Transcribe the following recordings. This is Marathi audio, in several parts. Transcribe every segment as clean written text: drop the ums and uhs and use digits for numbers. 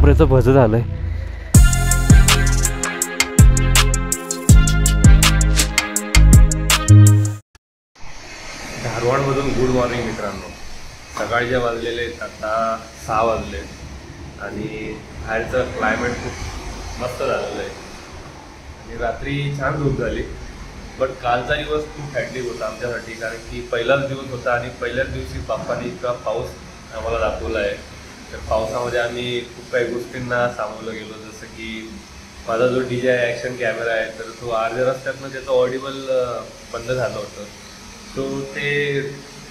खोबऱ्याचं भजं झालंय. धारवाडमधून गुड मॉर्निंग मित्रांनो. सकाळचे वाजलेले आता 6 वाजले आणि बाहेरचं क्लायमेट खूप मस्त झालेलं आहे आणि रात्री छान झोप झाली. बट कालचा दिवस खूप हॅक्टिक होता आमच्यासाठी, कारण की पहिलाच दिवस होता आणि पहिल्याच दिवशी बाप्पाने इतका पाऊस आम्हाला दाखवला आहे. तर पावसामध्ये आम्ही खूप काही गोष्टींना सामोरं गेलो, जसं की माझा जो DJI ॲक्शन कॅमेरा आहे तर तो अर्ध्या रस्त्यातनं त्याचं ऑडिबल बंद झालं होतं. सो ते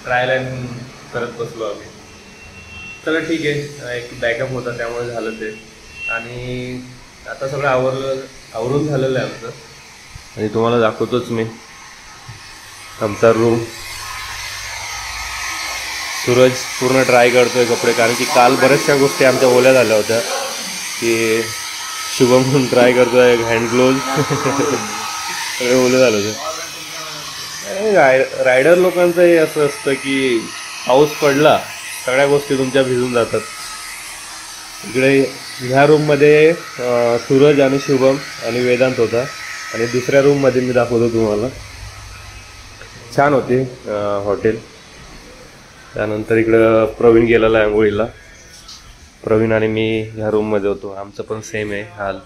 ट्रायल अँड करत बसलो आम्ही. चला ठीक आहे, एक बॅकअप होता त्यामुळे झालं ते. आणि आता सगळं आवरून झालेलं आहे आमचं आणि तुम्हाला दाखवतोच मी आमचा रूम. सूरज पूर्ण ट्राय करतोय कपडे, कारण की काल बऱ्याचशा गोष्टी आमच्या ओल्या झाल्या होत्या की शुभम म्हणून ट्राय करतोय हँड ग्लोव्ज सगळे ओले झालं होतं. रायडर लोकांचं हे असं असतं की पाऊस पडला सगळ्या गोष्टी तुमच्या भिजून जातात. इकडे ह्या रूममध्ये सूरज आणि शुभम आणि वेदांत होता आणि दुसऱ्या रूममध्ये मी दाखवतो तुम्हाला. छान होती हॉटेल. त्यानंतर इकडं प्रवीण गेलेला आहे आंघोळीला. प्रवीण आणि मी ह्या रूममध्ये होतो. आमचं पण सेम आहे हाल.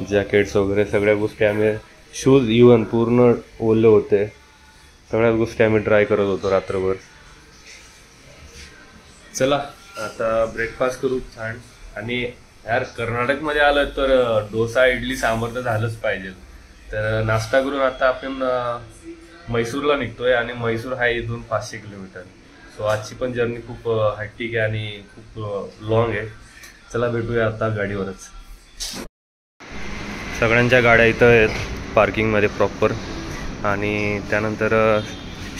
जॅकेट्स वगैरे सगळ्या गोष्टी आम्ही, शूज इवन पूर्ण ओले होते, सगळ्याच गोष्टी आम्ही ट्राय करत होतो रात्रभर. चला आता ब्रेकफास्ट करू छान. आणि यार कर्नाटकमध्ये आलं तर डोसा इडली सांबार तर झालंच पाहिजे. तर नाश्ता करून आता आपण म्हैसूरला निघतोय आणि म्हैसूर हा इथून 500 किलोमीटर. सो आजची पण जर्नी खूप हॅक्टिक आहे आणि खूप लॉंग आहे. चला भेटूया आता गाडीवरच. सगळ्यांच्या गाड्या इथं आहेत पार्किंगमध्ये प्रॉपर. आणि त्यानंतर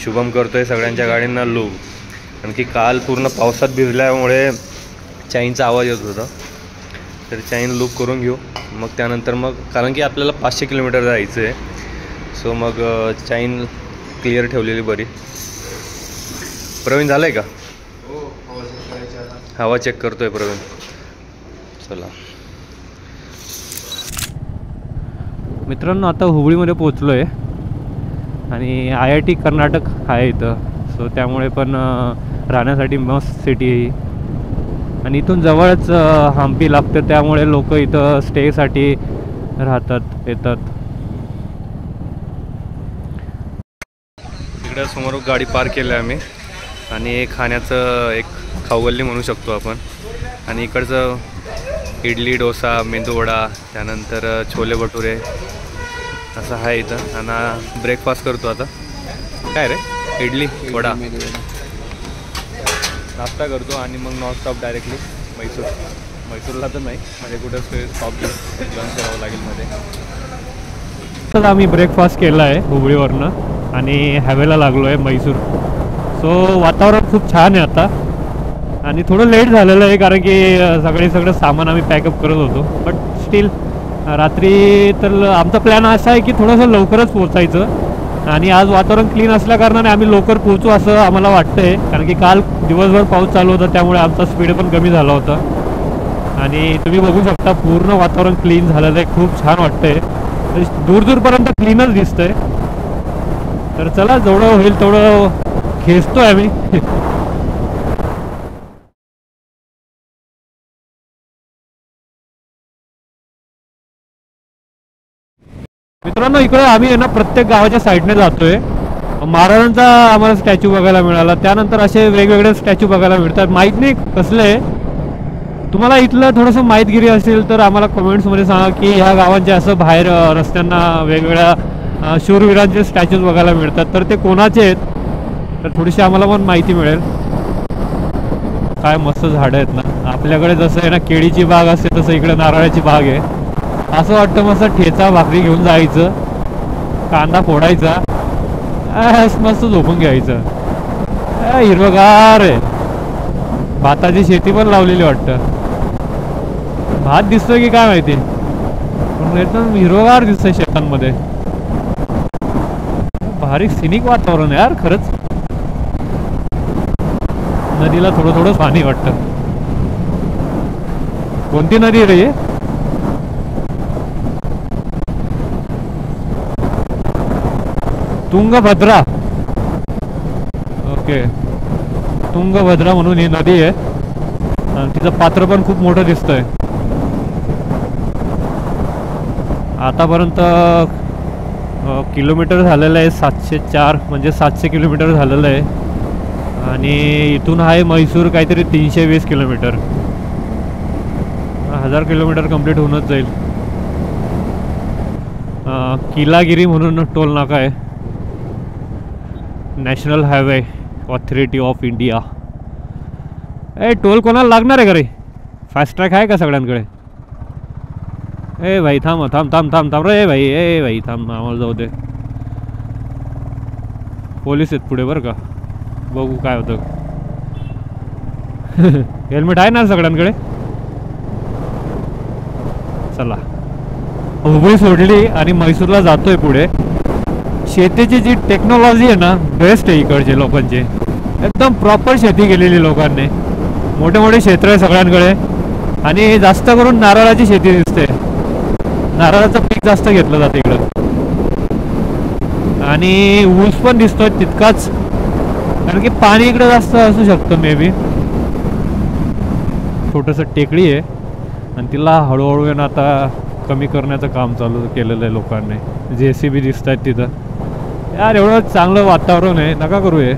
शुभम करतोय सगळ्यांच्या गाड्यांना लूब, कारण की काल पूर्ण पावसात भिजल्यामुळे चाईनचा आवाज येत होता. तर चाईन लूप करून घेऊ मग त्यानंतर मग, कारण की आपल्याला 500 किलोमीटर जायचं आहे. सो मग चाईन क्लिअर ठेवलेली बरी. प्रवीण झालं आहे का? हवा चेक करतोय प्रवीण. चला मित्रांनो, आता हुबळीमध्ये पोचलो आहे आणि IIT कर्नाटक आहे इथं. सो त्यामुळे पण राहण्यासाठी मस्त सिटी आहे. आणि इथून जवळच हम्पी लागतं, त्यामुळे लोक इथं स्टेसाठी राहतात येतात. इकडं समोर गाडी पार्क केली आहे आम्ही आणि खाण्याचं एक खाऊगल्ली म्हणू शकतो आपण. आणि इकडचं इडली डोसा मेंदूवडा त्यानंतर छोले भटुरे असं आहे इथं. आणि ब्रेकफास्ट करतो आता. काय रे? इडली वडा नाश्ता करतो आणि मग नॉन स्टॉप डायरेक्टली मैसूरला तर नाही, म्हणजे कुठं स्टॉप घेऊन लंच करावं लागेल मध्ये. तर आम्ही ब्रेकफास्ट केला आहे हुबळीवरनं आणि हॅवेला लागलो आहे मैसूर. सो वातावरण खूप छान आहे आता आणि थोडं लेट झालेलं आहे, कारण की सगळं सामान आम्ही पॅकअप करत होतो. बट स्टील रात्री तर आमचा प्लॅन असा आहे की थोडंसं लवकरच पोचायचं. आणि आज वातावरण क्लीन असल्या कारणाने आम्ही लवकर पोहोचू असं आम्हाला वाटतं आहे, कारण की काल दिवसभर पाऊस चालू होता त्यामुळे आमचा स्पीड पण कमी झाला होता. आणि तुम्ही बघू शकता पूर्ण वातावरण क्लीन झालेलं आहे, खूप छान वाटतं आहे. दूरपर्यंत क्लीनच दिसतं आहे. तर चला जेवढं होईल तेवढं खेचतो आहे आम्ही. मित्रांनो, इकडे आम्ही आहे ना प्रत्येक गावाच्या साईडने जातोय. महाराजांचा आम्हाला स्टॅच्यू बघायला मिळाला, त्यानंतर असे वेगवेगळे स्टॅच्यू बघायला मिळतात. माहीत नाही कसले आहे. तुम्हाला इथलं थोडंसं माहितगिरी असेल तर आम्हाला कमेंट्समध्ये सांगा की ह्या गावांचे असं बाहेर रस्त्यांना वेगवेगळ्या शूरवीरांचे स्टॅच्यूज बघायला मिळतात, तर ते कोणाचे आहेत, तर थोडीशी आम्हाला पण माहिती मिळेल. काय मस्त झाडं आहेत ना. आपल्याकडे जसं आहे ना केळीची बाग असते तसं इकडे नारळाची बाग आहे. असं वाटतं मस्त ठेचा भाकरी घेऊन जायचं, कांदा फोडायचा, मस्त झोपून घ्यायचं. हिरवगार आहे. भाताची शेती पण लावलेली वाटतं. भात दिसतोय की काय माहिती, पण एकदम हिरवगार दिसतंय शेतांमध्ये. भारी सिनिक वातावरण यार खरंच. नदीला थोडं थोडं पाणी वाटतं. कोणती नदी रे? तुंगभद्रा. ओके, तुंगभद्रा म्हणून ही नदी आहे आणि तिचं पात्र पण खूप मोठं दिसतंय. आतापर्यंत किलोमीटर झालेलं आहे 704, म्हणजे 700 किलोमीटर झालेलं आहे. आणि इथून आहे म्हैसूर काहीतरी 320 किलोमीटर. 1000 किलोमीटर कंप्लीट होऊनच जाईल. किलागिरी म्हणून टोल नाका आहे, national highway authority of India. A toll कोणाला लागणार आहे का रे? फास्ट ट्रॅक आहे का सगळ्यांकडे? ए भाई थांब थांब थांब थांब थांब रे भाई. ए भाई थांब, आम्हाला जाऊ दे. पोलीस आहेत पुढे बरं का, बघू काय होतं. हेल्मेट आहे ना सगळ्यांकडे? चला, हुबळी सोडली आणि म्हैसूरला जातोय पुढे. शेतीची जी टेक्नॉलॉजी आहे ना, बेस्ट आहे इकडचे लोकांची. एकदम प्रॉपर शेती केलेली लोकांनी. मोठे मोठे क्षेत्र आहे सगळ्यांकडे आणि जास्त करून नारळाची शेती दिसते. नारळाचं पीक जास्त घेतलं जातं इकडं. आणि ऊस पण दिसतोय तितकाच, कारण की पाणी इकडे जास्त असू शकतं मे बी. छोटंसं टेकडी आहे आणि तिला हळूहळू आहे ना आता कमी करण्याचं काम चालू केलेलं आहे लोकांनी. JCB दिसत आहेत तिथं. यार एवढं चांगलं वातावरण आहे, नका करू हे.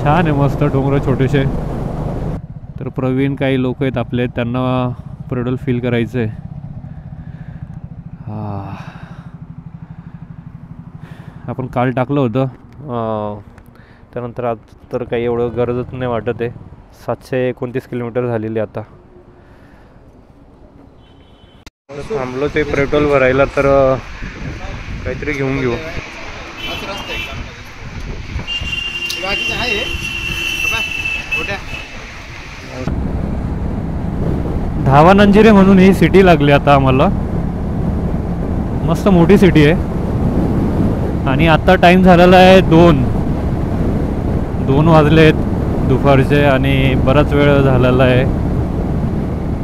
छान आहे, मस्त डोंगर छोटेसे. तर प्रवीण काही लोक आहेत आपले, त्यांना पेट्रोल फिल करायचं आहे. आपण काल टाकलं होतं, त्यानंतर आज तर काही एवढं गरजच नाही वाटत आहे. 729 किलोमीटर झालेली आता. थांबलो ते पेट्रोल भरायला, तर काहीतरी घेऊन घेऊ. धावानंजिरे म्हणून ही सिटी लागली आता आम्हाला. मस्त मोठी सिटी आहे. आणि आता टाइम झालेला आहे 2 वाजलेत दुपारचे आणि बराच वेळ झालेला आहे.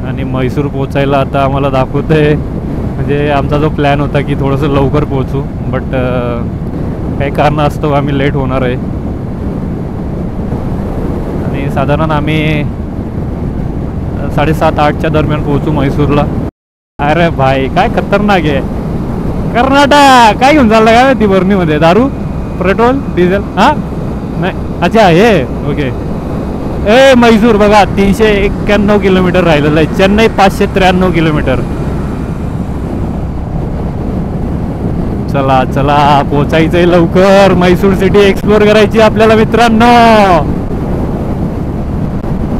आणि म्हैसूर पोचायला आता आम्हाला दाखवतंय, म्हणजे आमचा जो प्लॅन होता की थोडंसं लवकर पोहोचू, बट काही कारणास्तव आम्ही लेट होणार आहे. आणि साधारण आम्ही 7:30-8च्या दरम्यान पोहोचू म्हैसूरला. अरे भाई काय खतरनाक आहे. कर्नाटक काय घेऊन चाललं काय ती बर्नीमध्ये? दारू, पेट्रोल, डिझेल? हां नाही, अच्छा हे ओके. ए म्हैसूर बघा 391 किलोमीटर राहिलेलं आहे. चेन्नई 593 किलोमीटर. चला चला पोचायचंय लवकर. म्हैसूर सिटी एक्सप्लोर करायची आपल्याला मित्रांनो.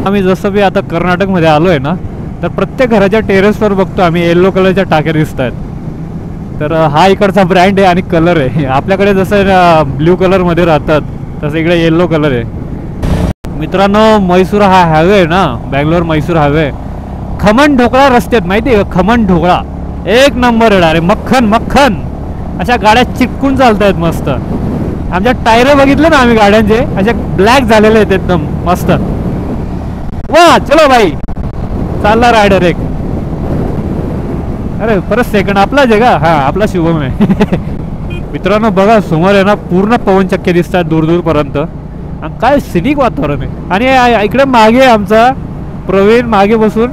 आम्ही जसं बी आता कर्नाटकमध्ये आलो आहे ना, तर प्रत्येक घराच्या टेरेसवर बघतो आम्ही येल्लो कलरच्या टाक्या दिसत आहेत. तर हा इकडचा ब्रँड आहे आणि कलर आहे. आपल्याकडे जसं ब्ल्यू कलरमध्ये राहतात तसं इकडे येल्लो कलर आहे. मित्रांनो म्हैसूर हा हायवे आहे ना, बँगलोर म्हैसूर हायवे, खमण ढोकळा रस्त्यात माहिती आहे का? खमण ढोकळा एक नंबर येणार आहे. मक्खन मक्खन अशा गाड्या चिटकून चालत आहेत मस्त. आमच्या टायर बघितले ना आम्ही गाड्यांचे, अशा ब्लॅक झालेले आहेत एकदम मस्त. वा चलो भाई, चालला रायडर एक. अरे परत सेकंड आपलाच आहे का? हा आपला शुभम आहे. मित्रांनो बघा समोर आहे ना पूर्ण पवनचक्क्या दिसतात दूर दूरपर्यंत. आणि काय सिनिक वातावरण आहे. आणि इकडे मागे आमचा प्रवीण मागे बसून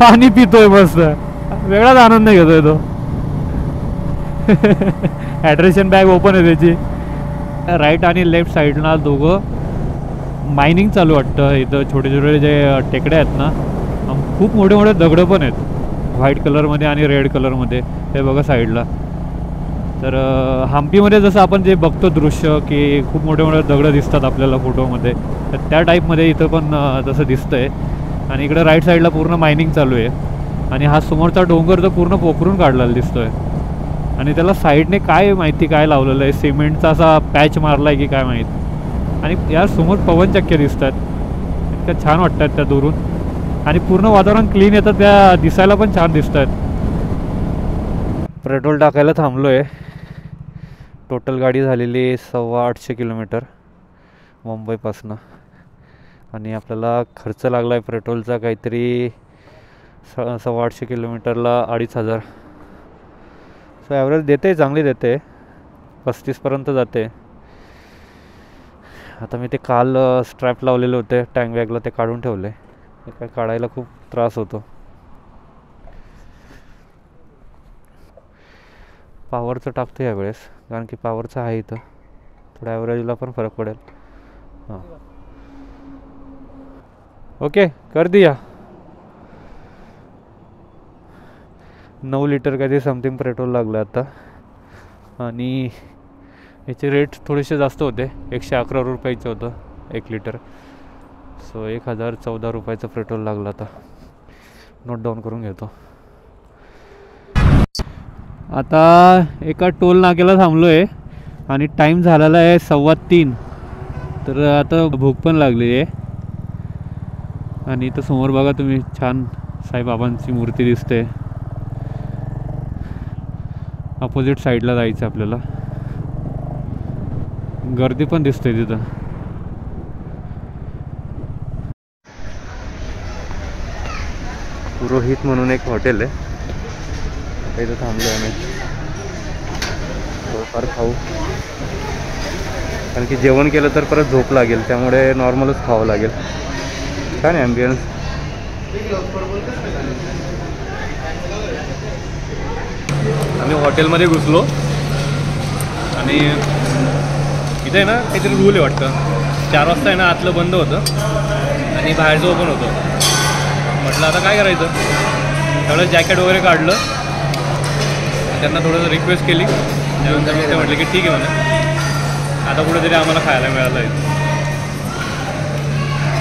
पाणी पितोय मस्त. वेगळाच आनंद घेतोय तो. हायड्रेशन बॅग ओपन आहे त्याची. राईट आणि लेफ्ट साईडला दोघं मायनिंग चालू वाटतं. इथं छोटे छोटे जे टेकड्या आहेत ना, खूप मोठे मोठे दगडं पण आहेत, व्हाईट कलरमध्ये आणि रेड कलरमध्ये. हे बघा साईडला. तर हम्पीमध्ये जसं आपण जे बघतो दृश्य की खूप मोठे मोठे दगडं दिसतात आपल्याला फोटोमध्ये, तर त्या टाईपमध्ये इथं पण तसं दिसतं आहे. आणि इकडे राईट साईडला पूर्ण मायनिंग चालू आहे. आणि हा समोरचा डोंगर तर पूर्ण पोखरून काढलेला दिसतोय. आणि त्याला साईडने काय माहिती काय लावलेलं आहे, सिमेंटचा असा पॅच मारला आहे की काय माहीत. आणि या समोर पवनचक्क्या दिसत आहेत, इतक्या छान वाटतात त्या दुरून. आणि पूर्ण वातावरण क्लीन येतं, त्या दिसायला पण छान दिसत आहेत. पेट्रोल टाकायला थांबलो आहे. टोटल गाडी झालेली 825 किलोमीटर मुंबईपासनं. आणि आपल्याला खर्च लागला आहे पेट्रोलचा काहीतरी 850 किलोमीटरला 2500. सो ॲव्हरेज देते, चांगली देते, 35पर्यंत जाते. आता मी ते काल स्ट्रॅप लावलेले होते टँक बॅगला, ते काढून ठेवले. ते काय काढायला खूप त्रास होतो. पॉवरचं टाकतो यावेळेस, कारण की पॉवरचं आहे इथं, थोड्या ॲव्हरेजला पण फरक पडेल. हां ओके, कर दिया. 9 लिटर काहीतरी समथिंग पेट्रोल लागलं आता. आणि याचे रेट थोडेसे जास्त होते, 111 रुपयाचं होतं 1 लिटर. सो 1014 रुपयाचं पेट्रोल लागलं आता. नोट डाऊन करून घेतो. आता एका टोल नाक्याला थांबलो आहे आणि टाईम झालेला आहे 3:15. तर आता भूक पण लागली आहे. आणि इथं समोर बघा तुम्ही, छान साईबाबांची मूर्ती दिसते. अपोजिट साईडला जायचं आपल्याला. गर्दी पण दिसते तिथं. पुरोहित म्हणून एक हॉटेल आहे, इथं थांबलो आहे आम्ही. थोडंफार खाऊ, कारण की जेवण केलं तर परत झोप लागेल, त्यामुळे नॉर्मलच खावं लागेल. काय नाही ॲम्बियन्स. आम्ही हॉटेलमध्ये घुसलो आणि इथे आहे ना काहीतरी रूल आहे वाटतं. 4 वाजता आहे ना आतलं बंद होतं आणि बाहेरचं ओपन होतं. म्हटलं आता काय करायचं, तेवढं जॅकेट वगैरे काढलं, त्यांना थोडंसं रिक्वेस्ट केली. त्यानंतर मग ते म्हटलं की ठीक आहे म्हणा, आता कुठेतरी आम्हाला खायला मिळालं आहे.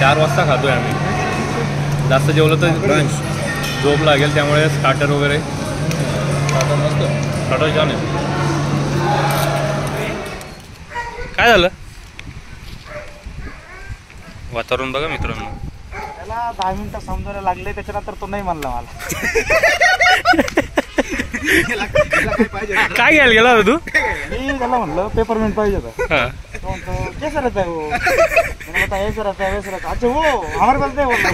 4 वाजता खातो आहे आम्ही. जास्त जेवलं तर ब्रंच झोप लागेल, त्यामुळे स्टार्टर वगैरे मस्त. स्टार्टर छान आहे. काय झालं वातावरण बघा मित्रांनो. त्याला 10 मिनिटं समजायला लागले, त्याच्यानंतर तो नाही म्हणला मला. काय घ्यायला गेला तू? मी त्याला म्हणलं पेपरमेंट पाहिजे होता. तो म्हणतो कैसा रहता है वो? मैंने बताया ऐसा रहता है, वैसा रहता है. अच्छा वो हमारे पास नहीं बोलला.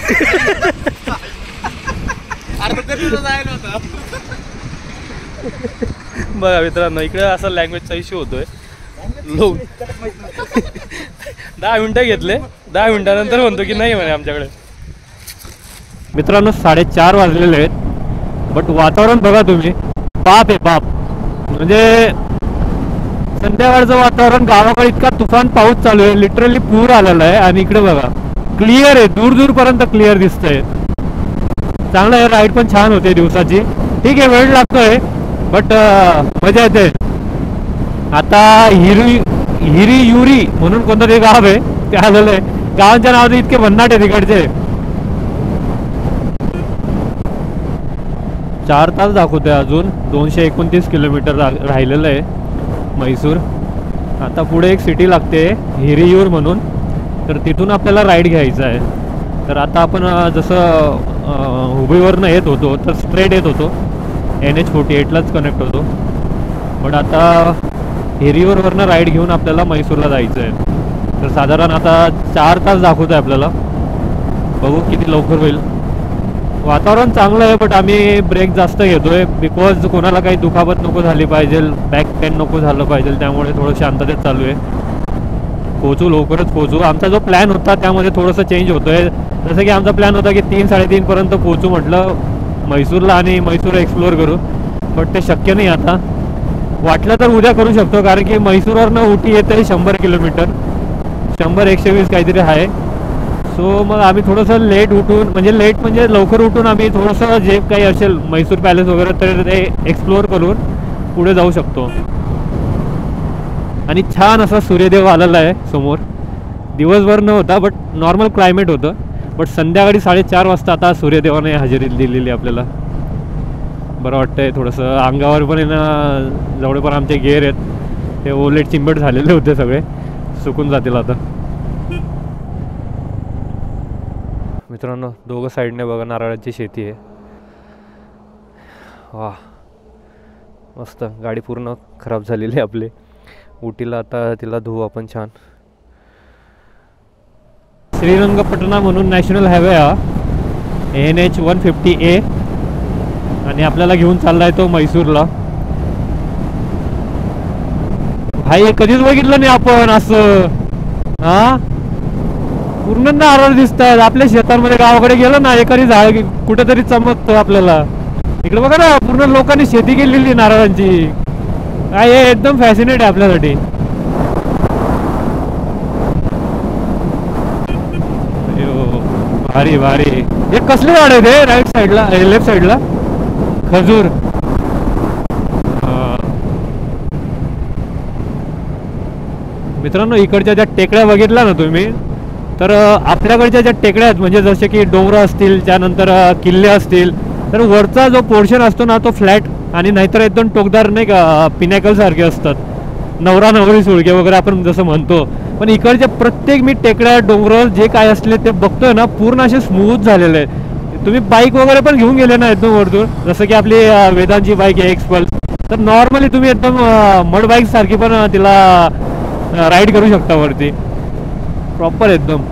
बघा मित्रांनो, इकडे असा लँग्वेजचा इश्यू होतोय. लोक 10 मिनिटं घेतले, 10 मिनिटानंतर म्हणतो की नाही म्हणे आमच्याकडे. मित्रांनो 4:30 वाजलेले आहेत, बट वातावरण बघा तुम्ही, बाप आहे बाप. म्हणजे संध्याकाळचं वातावरण, गावाकडे इतका तुफान पाऊस चालू आहे, लिटरली पूर आलेला आहे. आणि इकडे बघा क्लिअर आहे, दूर दूरपर्यंत क्लिअर दिसतंय. चांगलं आहे, राईड पण छान होते दिवसाची. ठीक आहे, वेळ लागतोय बट मजा येते. आता हिरी युरी म्हणून कोणतं ते गाव आहे, ते आलेलं आहे. गावांच्या नावाचे इतके भन्नाट आहे तिकडचे. 4 तास दाखवतोय, अजून 229 किलोमीटर राहिलेलं आहे म्हैसूर. आता पुढे एक सिटी लागते हिरियूर म्हणून, तर तिथून आपल्याला राईड घ्यायचं आहे. तर आता आपण जसं हुबळीवरनं येत होतो तर स्ट्रेट येत होतो, NH48लाच कनेक्ट होतो. बट आता हिरियूरवरनं राईड घेऊन आपल्याला म्हैसूरला जायचं आहे. तर साधारण आता 4 तास दाखवतो आहे आपल्याला, बघू किती लवकर होईल. वातावरण चांगलं आहे, बट आम्ही ब्रेक जास्त घेतोय बिकॉज कोणाला काही दुखापत नको झाली पाहिजे, बॅक पेन नको झालं पाहिजे, त्यामुळे थोडं शांततेत चालू आहे. पोचू, लवकरच पोचू. आमचा जो प्लॅन होता त्यामध्ये थोडंसं चेंज होतोय. जसं की आमचा प्लॅन होता की 3-3:30 पर्यंत पोचू म्हटलं म्हैसूरला आणि म्हैसूर एक्सप्लोअर करू, बट ते शक्य नाही. आता वाटलं तर उद्या करू शकतो, कारण की म्हैसूरवरनं उटी येते 100 किलोमीटर, 100-120 काहीतरी आहे. सो मग आम्ही थोडंसं लेट उठून, म्हणजे लवकर उठून आम्ही थोडंसं जे काही असेल म्हैसूर पॅलेस वगैरे तर ते एक्सप्लोअर करून पुढे जाऊ शकतो. आणि छान असा सूर्यदेव आलेला आहे समोर. दिवसभर नव्हता बट नॉर्मल क्लायमेट होतं, बट संध्याकाळी 4:30 वाजता आता सूर्यदेवाने हजेरी दिलेली आपल्याला. बरं वाटतंय थोडंसं. अंगावर पण आहे ना, जेवढे पण आमचे गेअर आहेत ते ओलेट चिंबट झालेले होते, सगळे सुकून जातील आता. मित्रांनो दोघं साईडने बघा नारळाची शेती आहे. वा मस्त. गाडी पूर्ण खराब झालेली आहे आपली. उटीला आता तिला धुवू आपण छान. श्रीरंगपटना म्हणून नॅशनल हायवे हा NH 150A आणि आपल्याला घेऊन चाललाय तो म्हैसूरला. भाई कधीच बघितलं नाही आपण असं. हा पूर्ण नारळ दिसत आहेत आपल्या शेतांमध्ये. गावाकडे गेलो ना एखादी झाड कुठेतरी चमकतो आपल्याला. इकडे बघा ना पूर्ण लोकांनी शेती केलेली नारळांची. काय हे एकदम फॅसिनेट आहे आपल्यासाठी. भारी भारी. हे कसले झाड आहे ते राईट साईडला लेफ्ट साईडला? खजूर. मित्रांनो इकडच्या ज्या टेकड्या बघितल्या ना तुम्ही, तर आपल्याकडच्या ज्या टेकड्या आहेत म्हणजे जसे की डोंगर असतील, त्यानंतर किल्ले असतील, तर वरचा जो पोर्शन असतो ना तो फ्लॅट आणि नाहीतर एकदम टोकदार नाही का पिनॅकल सारखे असतात. नवरा नवरी सुळके वगैरे आपण जसं म्हणतो. पण इकडचे प्रत्येक मी टेकड्या डोंगर जे काय असले ते बघतोय ना पूर्ण असे स्मूथ झालेले आहेत. तुम्ही बाईक वगैरे पण घेऊन गेले ना एकदम वरतून, जसं की आपली वेदांची बाईक आहे एक्सपल्स, तर नॉर्मली तुम्ही एकदम मड बाईक सारखी पण तिला राईड करू शकता वरती प्रॉपर एकदम.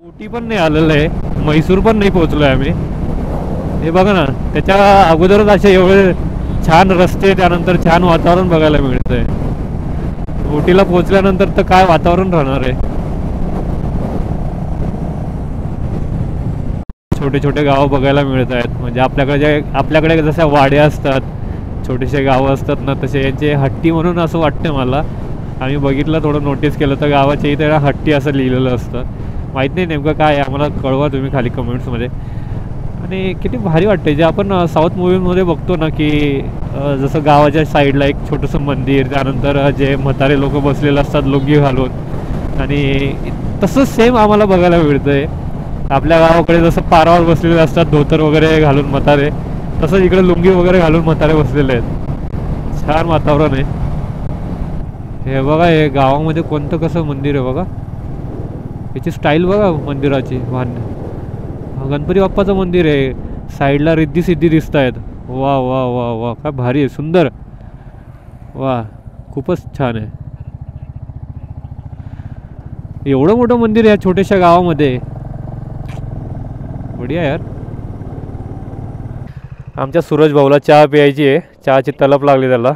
उटी पण नाही आलेलं आहे, म्हैसूर पण नाही पोहोचलोय आम्ही. हे बघा ना त्याच्या अगोदरच असे एवढे छान रस्ते, त्यानंतर छान वातावरण बघायला मिळतंय. उटीला पोहोचल्यानंतर तर काय वातावरण राहणार आहे. छोटे छोटे गावं बघायला मिळत आहेत. म्हणजे आपल्याकडे जशा वाड्या असतात, छोटेसे गावं असतात ना, तसे यांचे हट्टी म्हणून असं वाटतं मला. आम्ही बघितलं, थोडं नोटीस केलं तर गावाच्या इथे हट्टी असं लिहिलेलं असतं. माहीत नाही नेमकं काय, आम्हाला कळवा तुम्ही खाली कमेंट्समध्ये. आणि किती भारी वाटते जे आपण साऊथ मूवीमध्ये बघतो ना, की जसं गावाच्या साईडला एक छोटंसं मंदिर, त्यानंतर जे म्हातारे लोक बसलेले असतात लुंगी घालून, आणि तसंच सेम आम्हाला बघायला मिळतं आहे. आपल्या गावाकडे जसं पारावर बसलेले असतात धोतर वगैरे घालून म्हातारे, तसंच इकडे लुंगी वगैरे घालून म्हातारे बसलेले आहेत. छान वातावरण आहे. हे बघा हे गावामध्ये कोणतं कसं मंदिर आहे बघा, याची स्टाईल बघा मंदिराची. गणपती बाप्पाचं मंदिर आहे, साईडला रिद्धी सिद्धी दिसत आहेत. वा वा वा वा काय भारी आहे, सुंदर. वा खूपच छान आहे. एवढं मोठं मंदिर आहे या छोट्याशा गावामध्ये, बढिया यार. आमच्या सूरज भाऊला चहा प्यायची आहे, चहाची तलप लागली त्याला.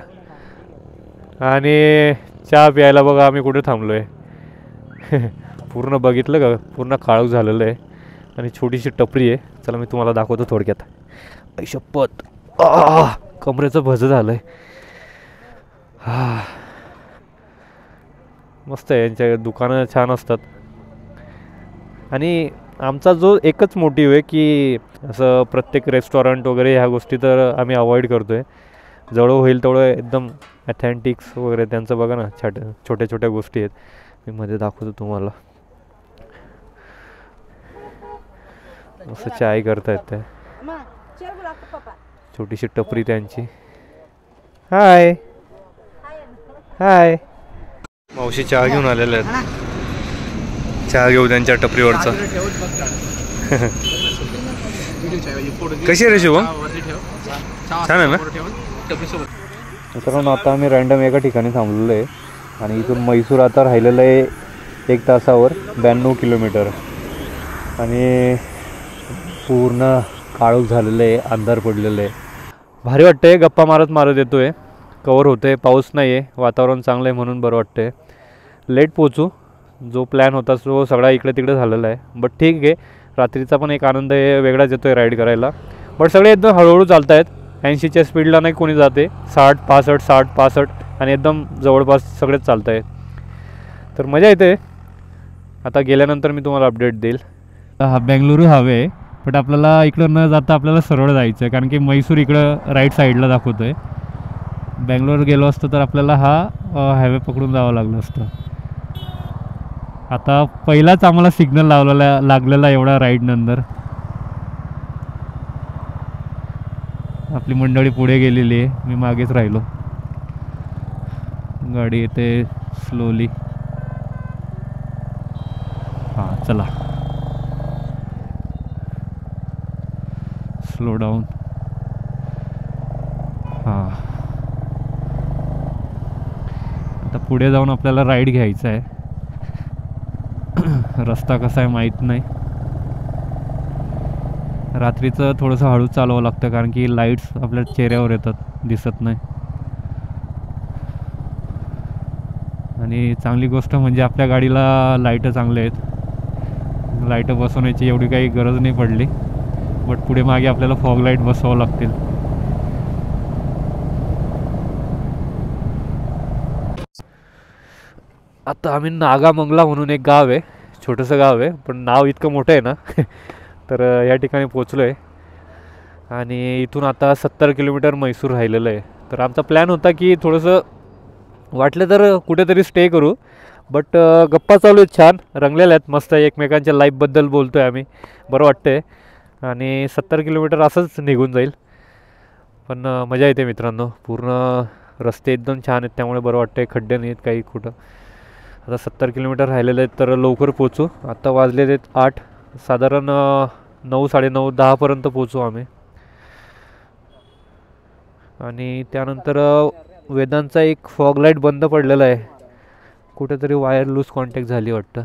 आणि चहा प्यायला बघा आम्ही कुठे थांबलो आहे. पूर्ण बघितलं का, पूर्ण काळोख झालेलं आहे आणि छोटीशी टपरी आहे. चला मी तुम्हाला दाखवतो थोडक्यात. शपथ कमरेचं भजं झालं आहे. मस्त आहे, यांच्या दुकानं छान असतात. आणि आमचा जो एकच मोटिव्ह आहे की असं प्रत्येक रेस्टॉरंट वगैरे ह्या गोष्टी तर आम्ही अवॉइड करतो आहे. जवळ होईल तेवढं एकदम ॲथेंटिक्स वगैरे त्यांचं बघा ना, छोट्या छोट्या गोष्टी आहेत. मी मध्ये दाखवतो तुम्हाला. मस्त चाय करतायत ते, छोटीशी टपरी त्यांची. हाय हाय. मावशी चहा घेऊन आलेल्या आहेत. चहा घेऊ त्यांच्या टपरीवरचा. कशी आहे रे शुभम, छान आहे ना? मित्रांनो आता आम्ही रँडम एका ठिकाणी थांबलेलो आहे आणि इथून म्हैसूर आता राहिलेलं आहे 1 तासावर 92 किलोमीटर. आणि पूर्ण काळोख झालेलं आहे, अंधार पडलेलं आहे. भारी वाटतं आहे, गप्पा मारत येतो आहे. कवर होतं आहे, पाऊस नाही आहे, वातावरण चांगलं आहे म्हणून बरं वाटतं आहे. लेट पोचू, जो प्लॅन होता तो सगळा इकडे तिकडे झालेला आहे. बट ठीक आहे, रात्रीचा पण एक आनंद वेगळाच येतो आहे राईड करायला. बट सगळे एकदम हळूहळू चालत आहेत. 80च्या स्पीडला नाही कोणी जाते, 60 65 आणि एकदम जवळपास सगळेच चालत आहेत. तर मजा येते. आता गेल्यानंतर मी तुम्हाला अपडेट देईल. हा बेंगलुरू हवे, बट आपल्याला इकडं न जाता आपल्याला सरळ जायचं आहे, कारण की म्हैसूर इकडं राईट साईडला दाखवतो आहे. बेंगलोर गेलो असतो तर आपल्याला हा हायवे पकडून जावं लागलं असतं. आता पहिलाच आम्हाला सिग्नल लागलेला एवढा राईड नंतर. आपली मंडळी पुढे गेलेली आहे, मी मागेच राहिलो. गाडी येते स्लोली. हां चला, स्लो डाऊन. हां आता पुढे जाऊन आपल्याला राईड घ्यायचा आहे. रस्ता कसा आहे माहीत नाही. रात्रीचं थोडंसं हळू चालवावं लागतं कारण की लाईट्स आपल्या चेहऱ्यावर येतात, दिसत नाही. आणि चांगली गोष्ट म्हणजे आपल्या गाडीला लाईटं चांगले आहेत. लाईटं बसवण्याची एवढी काही गरज नाही पडली, बट पुढे मागे आपल्याला फॉग लाईट बसवावं लागतील. आता आम्ही नागामंगला म्हणून एक गाव आहे, छोटंसं गाव आहे पण नाव इतकं मोठं आहे ना. तर या ठिकाणी पोचलो आहे आणि इथून आता 70 किलोमीटर म्हैसूर राहिलेलं आहे. तर आमचा प्लॅन होता की थोडंसं वाटलं तर कुठेतरी स्टे करू, बट गप्पा चालू आहेत, छान रंगलेल्या आहेत, मस्त एकमेकांच्या लाईफबद्दल बोलतो आहे आम्ही, बरं वाटतं आहे. आणि 70 किलोमीटर असंच निघून जाईल, पण मजा येते मित्रांनो. पूर्ण रस्ते एकदम छान आहेत, त्यामुळे बरं वाटतं आहे, खड्डे नाही आहेत काही कुठं. आता 70 किलोमीटर राहिलेले आहेत तर लवकर पोचू. आत्ता वाजलेले आहेत 8, साधारण 9, 9:30, 10पर्यंत पोचू आम्ही. आणि त्यानंतर वेदांचा एक फॉग लाईट बंद पडलेला आहे, कुठेतरी वायर लूज कॉन्टॅक्ट झाली वाटतं,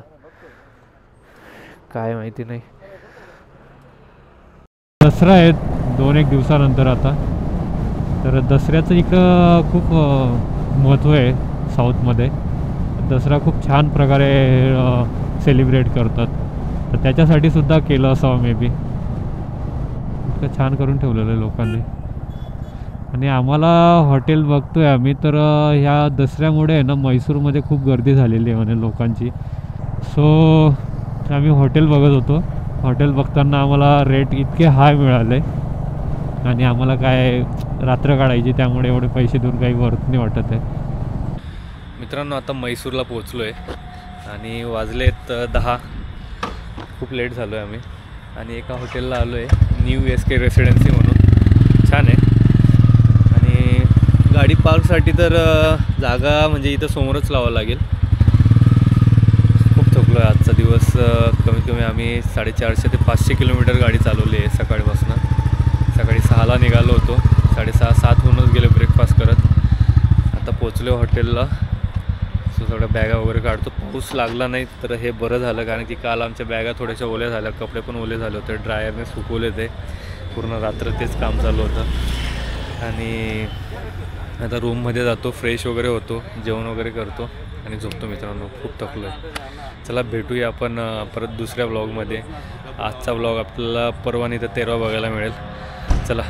काय माहिती नाही. दसरा आहे 2-1 दिवसानंतर आता. तर दसऱ्याचं इकडं खूप महत्त्व आहे साऊथमध्ये. दसरा खूप छान प्रकारे सेलिब्रेट करतात, तर त्याच्यासाठी सुद्धा केलं असावं मे बी. इतकं छान करून ठेवलेलं आहे लोकांनी. आणि आम्हाला हॉटेल बघतोय आम्ही, तर ह्या दसऱ्यामुळे आहे ना म्हैसूरमध्ये खूप गर्दी झालेली आहे म्हणे लोकांची. सो आम्ही हॉटेल बघत होतो. हॉटेल बघताना आम्हाला रेट इतके हाय मिळाले आणि आम्हाला काय रात्र काढायची, त्यामुळे एवढे पैसे देऊन काही वर्थ नाही वाटत आहे. मित्रांनो आता म्हैसूरला पोचलो आहे आणि वाजलेत 10, खूप लेट झालो आहे आम्ही. आणि एका हॉटेलला आलो आहे, न्यू SK रेसिडेन्सी म्हणून, छान आहे. आणि गाडी पार्कसाठी तर जागा म्हणजे इथं समोरच लावावं लागेल. खूप थकलो आहे आजचा दिवस. कमीत कमी आम्ही 450 ते 500 किलोमीटर गाडी चालवली आहे सकाळपासून. सकाळी 6ला निघालो होतो, 6:30, 7 होऊनच गेले ब्रेकफास्ट करत. आता पोचलो हॉटेलला. सो सगळ्या बॅगा वगैरे काढतो. पाऊस लागला नाही तर हे बरं झालं, कारण की काल आमच्या बॅगा थोड्याशा ओल्या झाल्या, कपडे पण ओले झाले होते, ड्रायरने सुकवले ते. पूर्ण रात्र तेच काम चालू होतं. आणि आता रूममध्ये जातो, फ्रेश वगैरे होतो, जेवण वगैरे करतो आणि झोपतो मित्रांनो. खूप थकलो आहे. चला भेटूया आपण परत दुसऱ्या ब्लॉगमध्ये. आजचा ब्लॉग आपल्याला परवा नाही तर 13 बघायला मिळेल. चला.